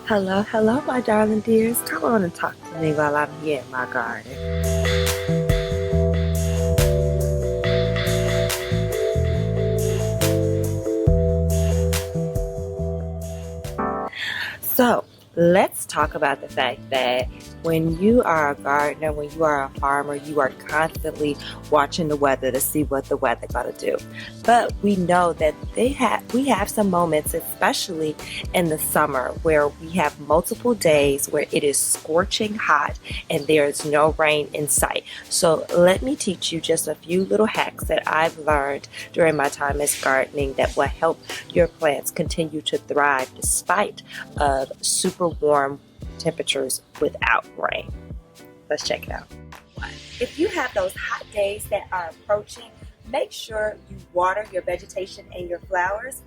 Hello, hello, my darling dears. Come on and talk to me while I'm here in my garden. So, let's talk about the fact that when you are a gardener, when you are a farmer, you are constantly watching the weather to see what the weather gonna do. But we know that we have some moments, especially in the summer, where we have multiple days where it is scorching hot and there is no rain in sight. So let me teach you just a few little hacks that I've learned during my time as gardening that will help your plants continue to thrive despite of super warm temperatures without rain. Let's check it out. If you have those hot days that are approaching, make sure you water your vegetation and your flowers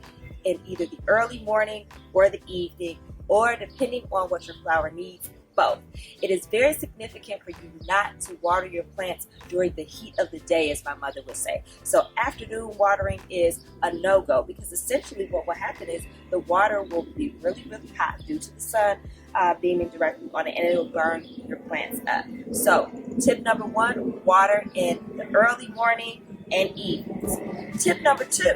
in either the early morning or the evening, or depending on what your flower needs, both. It is very significant for you not to water your plants during the heat of the day, as my mother would say. So afternoon watering is a no-go, because essentially what will happen is the water will be really, really hot due to the sun beaming directly on it, and it'll burn your plants up. So tip number one, water in the early morning and evenings. Tip number two,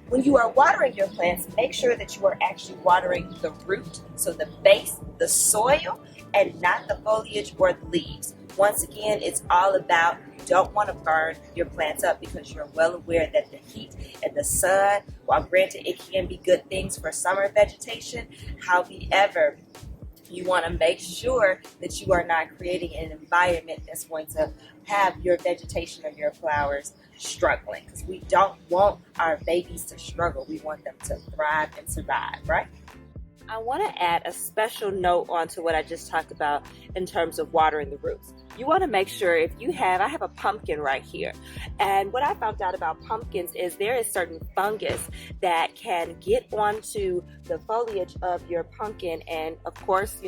when you are watering your plants, make sure that you are actually watering the root, so the base, the soil, and not the foliage or the leaves. Once again, it's all about, you don't want to burn your plants up, because you're well aware that the heat and the sun, while granted it can be good things for summer vegetation, however, you want to make sure that you are not creating an environment that's going to have your vegetation or your flowers struggling, because we don't want our babies to struggle. We want them to thrive and survive, right? I want to add a special note onto what I just talked about in terms of watering the roots. You want to make sure, I have a pumpkin right here, and what I found out about pumpkins is there is certain fungus that can get onto the foliage of your pumpkin, and of course,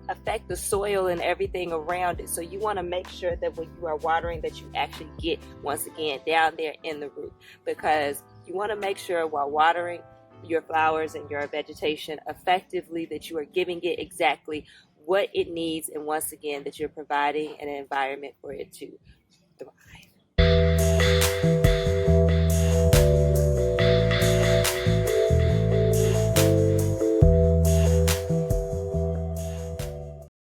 affect the soil and everything around it. So you want to make sure that when you are watering, that you actually get, once again, down there in the root, because you want to make sure while watering your flowers and your vegetation effectively that you are giving it exactly what it needs, and once again that you're providing an environment for it to thrive.